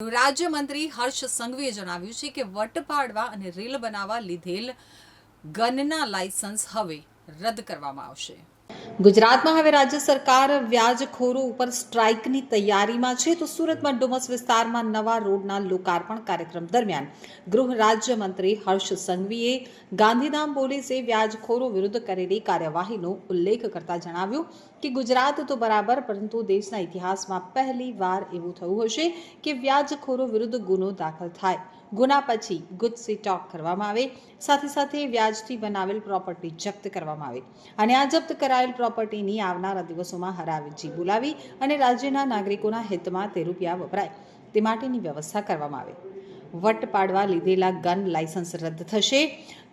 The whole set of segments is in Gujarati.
રાજ્યમંત્રી હર્ષ સંઘવીએ જણાવ્યું છે કે વટ પાડવા અને રીલ બનાવવા લીધેલ ગનના લાયસન્સ હવે રદ કરવામાં આવશે। ગુજરાતમાં હવે રાજ્ય સરકાર વ્યાજખોરો ઉપર સ્ટ્રાઇકની તૈયારીમાં છે। તો સુરતમાં ડુમસ વિસ્તારમાં નવા રોડના લોકાર્પણ કાર્યક્રમ દરમિયાન ગૃહ રાજ્યમંત્રી હર્ષ સંઘવીએ ગાંધીધામ પોલીસે વ્યાજખોરો વિરુદ્ધ કરેલી કાર્યવાહીનો ઉલ્લેખ કરતા જણાવ્યું કે ગુજરાત તો બરાબર, પરંતુ દેશના ઇતિહાસમાં પહેલી વાર એવું થયું હશે કે વ્યાજખોરો વિરુદ્ધ ગુનો દાખલ થાય, ગુના પછી ગુજસી ટોક કરવામાં આવે, સાથે સાથે વ્યાજથી બનાવેલ પ્રોપર્ટી જપ્ત કરવામાં આવે અને આ જપ્ત કરાયેલ પ્રોપર્ટીની આવનારા દિવસોમાં હરાજી બોલાવી અને રાજ્યના નાગરિકોના હિતમાં તે રૂપિયા વપરાય તે માટેની વ્યવસ્થા કરવામાં આવે। વટ પાડવા લીધેલા ગન લાયસન્સ રદ થશે।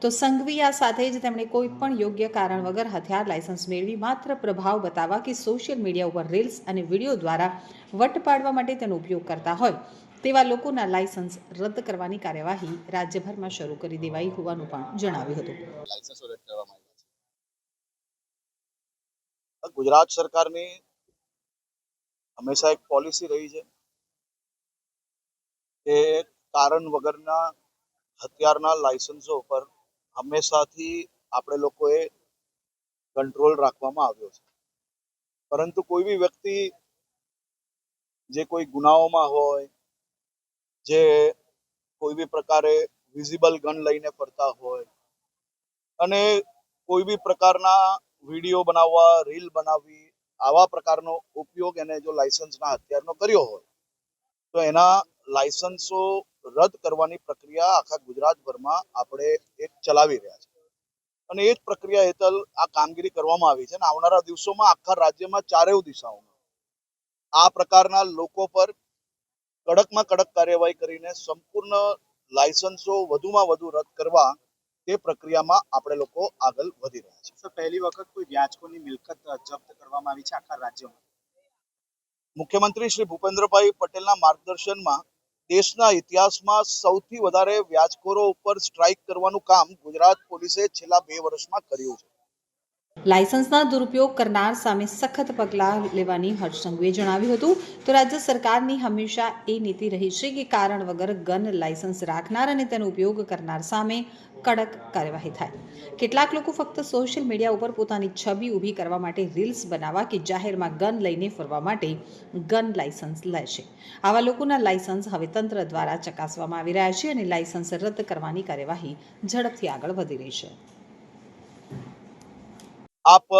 તો સંઘવી આ સાથે જ તેમણે કોઈ પણ યોગ્ય કારણ વગર હથિયાર લાયસન્સ મેળવી માત્ર પ્રભાવ બતાવવા કે સોશિયલ મીડિયા ઉપર રીલ્સ અને વિડીયો દ્વારા વટ પાડવા માટે તેનો ઉપયોગ કરતા હોય તેવા લોકોના લાયસન્સ રદ કરવાની કાર્યવાહી રાજ્યભરમાં શરૂ કરી દેવાઈ હોવાનું પણ જણાવ્યું હતું। ગુજરાત સરકારની હંમેશા એક પોલિસી રહી છે કે કારણ વગરના હથિયારના લાયસન્સો ઉપર હંમેશાથી આપણે લોકોએ કંટ્રોલ રાખવામાં આવ્યો છે। પરંતુ કોઈ બી વ્યક્તિ જે કોઈ ગુનાઓમાં હોય, જે કોઈ બી પ્રકારે વિઝિબલ ગન લઈને ફરતા હોય અને કોઈ બી પ્રકારના વિડીયો બનાવવા, રીલ બનાવવી, આવા પ્રકારનો ઉપયોગ એને જો લાયસન્સના હથિયારનો કર્યો હોય તો એના લાયસન્સો રદ કરવાની પ્રક્રિયા આખા ગુજરાતભરમાં આપણે એક ચલાવી રહ્યા છે અને એ જ પ્રક્રિયા હેઠળ આ કામગીરી કરવામાં આવી છે અને આવનારા દિવસોમાં આખા રાજ્યમાં ચારેય દિશાઓમાં આ પ્રકારના લોકો પર કડકમાં કડક કાર્યવાહી કરીને સંપૂર્ણ લાયસન્સો વધુમાં વધુ રદ કરવા તે પ્રક્રિયામાં આપણે લોકો આગળ વધી રહ્યા છે। સર, પહેલી વખત કોઈ વ્યાજખોરની મિલકત જપ્ત કરવામાં આવી છે આખા રાજ્યમાં। મુખ્યમંત્રી શ્રી ભૂપેન્દ્રભાઈ પટેલના માર્ગદર્શનમાં દેશના ઇતિહાસમાં સૌથી વધારે વ્યાજખોરો ઉપર સ્ટ્રાઇક કરવાનું કામ ગુજરાત પોલીસે છેલ્લા 2 વર્ષમાં કર્યું છે। લાયસન્સના દુરુપયોગ કરનાર સામે સખત પગલાં લેવાની હર્ષ સંઘવીએ જણાવ્યું હતું। તો રાજ્ય સરકારની હંમેશા એ નીતિ રહી છે કે કારણ વગર ગન લાયસન્સ રાખનાર અને તેનો ઉપયોગ કરનાર સામે કડક કાર્યવાહી થાય। કેટલાક લોકો ફક્ત સોશિયલ મીડિયા ઉપર પોતાની છબી ઊભી કરવા માટે રીલ્સ બનાવવા કે જાહેરમાં ગન લઈને ફરવા માટે ગન લાયસન્સ લે છે। આવા લોકોના લાયસન્સ હવે તંત્ર દ્વારા ચકાસવામાં આવી રહ્યા છે અને લાયસન્સ રદ કરવાની કાર્યવાહી ઝડપથી આગળ વધી રહી છે। આપ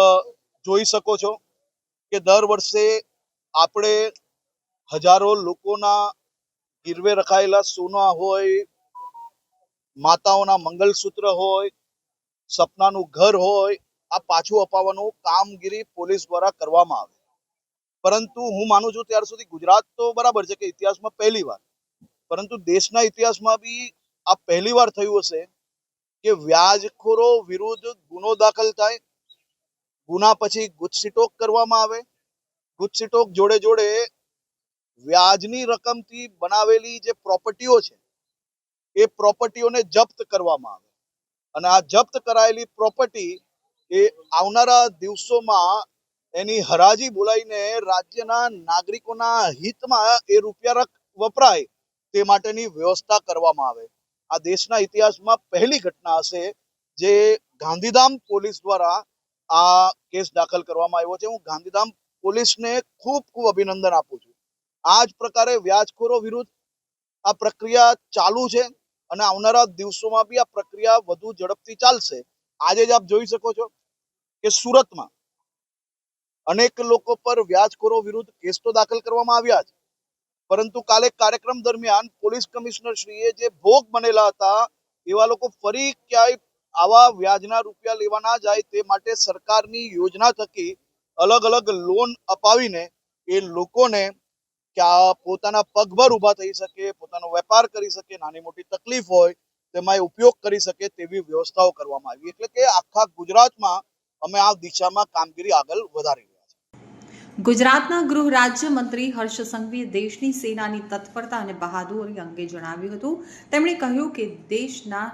જોઈ શકો છો કે દર વર્ષે આપણે હજારો લોકોના ગીરવે રખાયેલા સોના હોય, માતાઓના મંગલસૂત્ર હોય, સપનાનું ઘર હોય, આ પાછું અપાવવાનું કામગીરી પોલીસ દ્વારા કરવામાં આવે। પરંતુ હું માનું છું ત્યાર સુધી ગુજરાત તો બરાબર છે કે ઇતિહાસમાં પહેલી વાર, પરંતુ દેશના ઇતિહાસમાં બી આ પહેલી વાર થયું હશે કે વ્યાજખોરો વિરુદ્ધ ગુનો દાખલ થાય, ગુના પછી ગુજસીટોક કરવામાં આવે, ગુજસીટોક જોડે જોડે વ્યાજની રકમથી બનાવેલી જે પ્રોપર્ટીઓ છે એ પ્રોપર્ટીઓને જપ્ત કરવામાં આવે અને આ જપ્ત કરાયેલી પ્રોપર્ટી એ આવનારા દિવસોમાં એની હરાજી બોલાવીને રાજ્યના નાગરિકોના હિતમાં એ રૂપિયા વપરાય તે માટેની વ્યવસ્થા કરવામાં આવે। આ દેશના ઇતિહાસમાં પહેલી ઘટના હશે જે ગાંધીધામ પોલીસ દ્વારા આ કેસ દાખલ કરવામાં આવ્યો છે। હું ગાંધીધામ પોલીસને ખૂબ ખૂબ અભિનંદન આપું છું। આ જ પ્રકારે વ્યાજખોરો વિરુદ્ધ આ પ્રક્રિયા ચાલુ છે અને આવનારા દિવસોમાં બી આ પ્રક્રિયા વધુ ઝડપથી ચાલશે। આજે જ આપ જોઈ શકો છો કે સુરતમાં અનેક લોકો પર વ્યાજખોરો વિરુદ્ધ કેસ તો દાખલ કરવામાં આવ્યા છે, પરંતુ કાલે કાર્યક્રમ દરમિયાન પોલીસ કમિશનર શ્રીએ જે ભોગ બનેલા હતા એવા લોકો ફરી ક્યાંય આવા વ્યાજના રૂપિયા લેવા ના જાય તે માટે સરકારની યોજના થકી અલગ અલગ લોન અપાવીને એ લોકોને પોતાના પગભર ઊભા થઈ શકે, પોતાનો વેપાર કરી શકે, નાની મોટી તકલીફ હોય તેમાં એ ઉપયોગ કરી શકે તેવી વ્યવસ્થાઓ કરવામાં આવી। એટલે કે આખા ગુજરાતમાં અમે આ દિશામાં કામગીરી આગળ વધારી રહ્યા છીએ। ગુજરાતના ગૃહ રાજ્યમંત્રી હર્ષ સંઘવીએ દેશની સેનાની તત્પરતા અને બહાદુરી અંગે જણાવ્યું હતું। તેમણે કહ્યું કે દેશના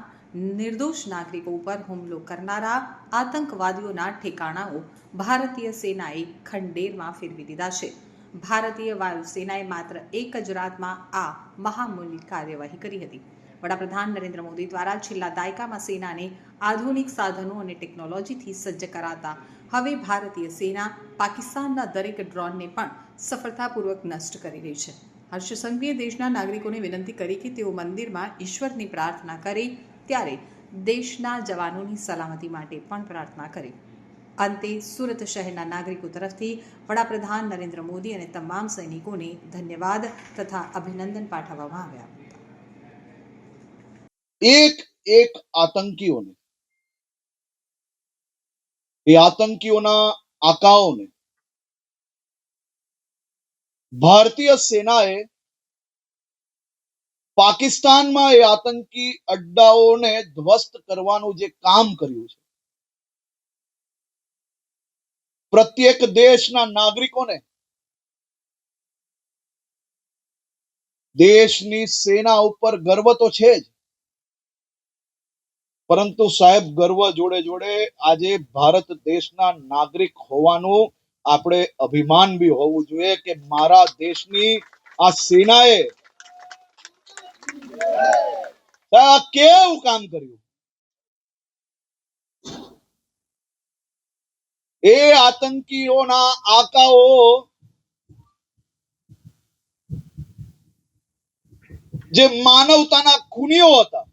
નિર્દોષ નાગરિકો ઉપર હુમલો કરનારા આતંકવાદીઓના ઠેકાણાઓ ભારતીય સેનાએ ખંડેરમાં ફેરવી દીધા છે। ભારતીય વાયુસેનાએ માત્ર એક જ રાતમાં આ મહામૂલી કાર્યવાહી કરી હતી. વડાપ્રધાન નરેન્દ્ર મોદી દ્વારા છેલ્લા દાયકામાં સેનાને આધુનિક સાધનો અને ટેકનોલોજીથી સજ્જ કરાતા હવે ભારતીય સેના પાકિસ્તાનના દરેક ડ્રોનને પણ સફળતાપૂર્વક નષ્ટ કરી રહી છે. હર્ષ સંઘવીએ દેશના નાગરિકોને વિનંતી કરી કે તેઓ મંદિરમાં ઈશ્વરની પ્રાર્થના કરે ત્યારે દેશના જવાનોની સલામતી માટે પણ પ્રાર્થના કરે. અંતે સુરત શહેરના નાગરિકો તરફથી વડાપ્રધાન નરેન્દ્ર મોદી અને તમામ સૈનિકોને ધન્યવાદ તથા અભિનંદન પાઠવવામાં આવ્યા. એક એક આતંકીઓને, એ આતંકીઓના આકાઓને ભારતીય સેનાએ પાકિસ્તાનમાં એ આતંકી અડ્ડાઓને ધ્વસ્ત કરવાનું જે કામ કર્યું છે, પ્રત્યેક દેશના નાગરિકોને દેશની સેના ઉપર ગર્વ તો છે જ, પરંતુ સાહેબ ગર્વ જોડે જોડે આજે ભારત દેશના નાગરિક હોવાનું આપણે અભિમાન બી હોવું જોઈએ કે મારા દેશની આ સેનાએ કેવું કામ કર્યું. એ આતંકીઓના આકાઓ જે માનવતાના ખૂનીઓ હતા,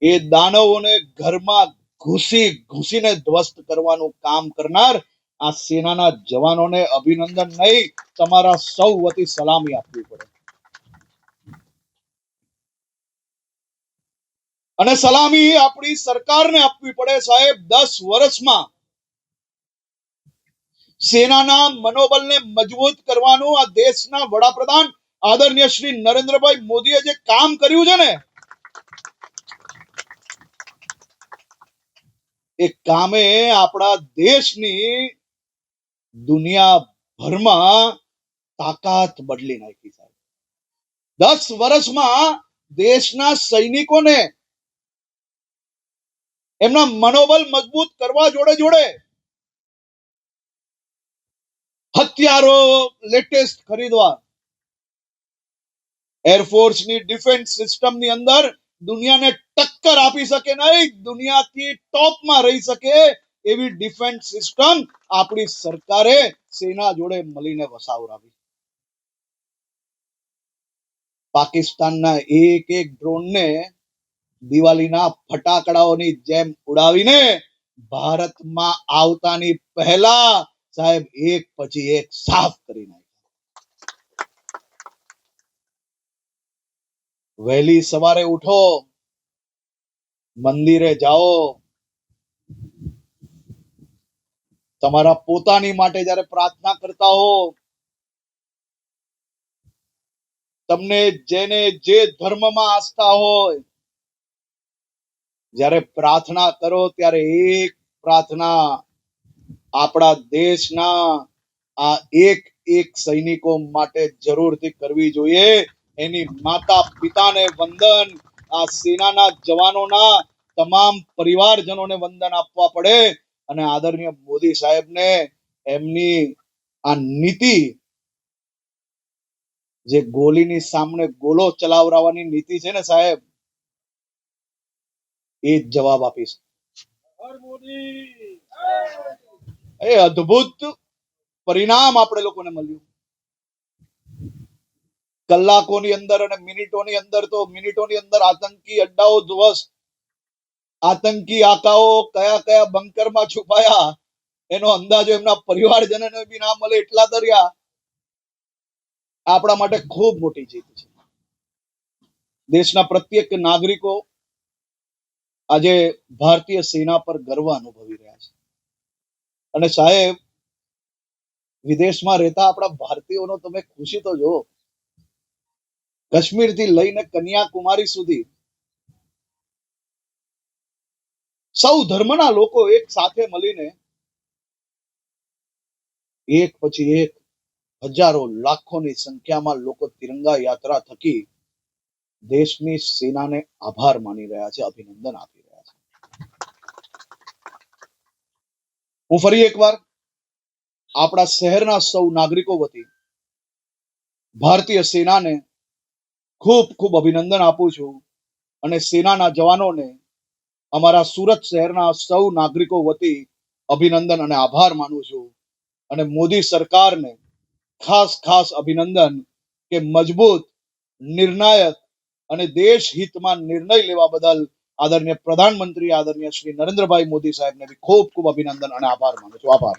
એ દાનવોને ઘરમાં ઘૂસી ઘૂસીને ધ્વસ્ત કરવાનું કામ કરનાર આ સેનાના જવાનોને અભિનંદન નહીં, તમારા સૌ વતી સલામી આપવી પડે. અને સલામી આપણી સરકારને આપવી પડે. સાહેબ 10 વર્ષમાં સેનાના મનોબળને મજબૂત કરવાનું આ દેશના વડાપ્રધાન આદરણીય શ્રી નરેન્દ્રભાઈ મોદીએ જે કામ કર્યું છે ને, એ કામે આપણા દેશની દુનિયાભરમાં તાકાત બદલી નાખી. સાહેબ 10 વર્ષમાં દેશના સૈનિકોને એમના મનોબળ મજબૂત કરવા જોડે જોડે હથિયારો લેટેસ્ટ ખરીદવા, એરફોર્સની ડિફેન્સ સિસ્ટમની અંદર દુનિયાને ટક્કર આપી શકે નહીં, દુનિયાથી ટોપમાં રહી શકે એવી ડિફેન્સ સિસ્ટમ આપણી સરકારે સેના જોડે મળીને વસાવરાવી. પાકિસ્તાનના એક એક ડ્રોનને દિવાળીના ફટાકડાઓની જેમ ઉડાવીને ભારતમાં આવતાની પહેલા સાહેબ એક પછી એક સાફ કરી નાખ્યા. વહેલી સવારે ઉઠો, મંદિરે જાઓ, તમારા પોતાની માટે જ્યારે પ્રાર્થના કરતા હો, તમને જેને જે ધર્મમાં આસ્થા હોય, જ્યારે પ્રાર્થના કરો ત્યારે એક પ્રાર્થના આપણા દેશના આ એક એક સૈનિકો માટે જરૂરથી કરવી જોઈએ. એની માતા પિતાને વંદન, આ સેનાના જવાનોના તમામ પરિવારજનોને વંદન આપવા પડે. અને આદરણીય મોદી સાહેબને એમની આ નીતિ, જે ગોલીની સામે ગોલો ચલાવવાની નીતિ છે ને સાહેબ, એ જ જવાબ આપીશ. એ અદ્ભુત પરિણામ આપણે લોકોને મળ્યું. કલાકોની અંદર અને મિનિટોની અંદર આતંકી અડ્ડાઓ ધ્વસ્ત, આતંકી આકાઓ કયા કયા બંકરમાં છુપાયા એનો અંદાજો એમના પરિવારજનોને બી ના મળે એટલા દરિયા. આપણા માટે ખૂબ મોટી જીત છે. દેશના પ્રત્યેક નાગરિકો આજે ભારતીય સેના પર ગર્વ અનુભવી રહ્યા છે. અને સાહેબ વિદેશમાં રહેતા આપણા ભારતીયોનો તમે ખુશી તો જો, કાશ્મીરથી લઈને કન્યાકુમારી સુધી સૌ ધર્મના લોકો એક સાથે મળીને એક પછી એક હજારો લાખોની સંખ્યામાં લોકો તિરંગા યાત્રા થકી દેશની સેનાને આભાર માની રહ્યા છે, અભિનંદન આપી રહ્યા છે. હું ફરી એકવાર આપણા શહેરના સૌ નાગરિકો વતી ભારતીય સેનાને ખૂબ ખૂબ અભિનંદન આપું છું અને સેનાના જવાનોને અમારા સુરત શહેરના સૌ નાગરિકો વતી અભિનંદન અને આભાર માનું છું અને મોદી સરકારને ખાસ અભિનંદન કે મજબૂત, નિર્ણાયક અને દેશ હિતમાં નિર્ણય લેવા બદલ આદરણીય પ્રધાનમંત્રી આદરણીય શ્રી નરેન્દ્રભાઈ મોદી સાહેબને ખૂબ ખૂબ અભિનંદન અને આભાર માનું છું. આભાર.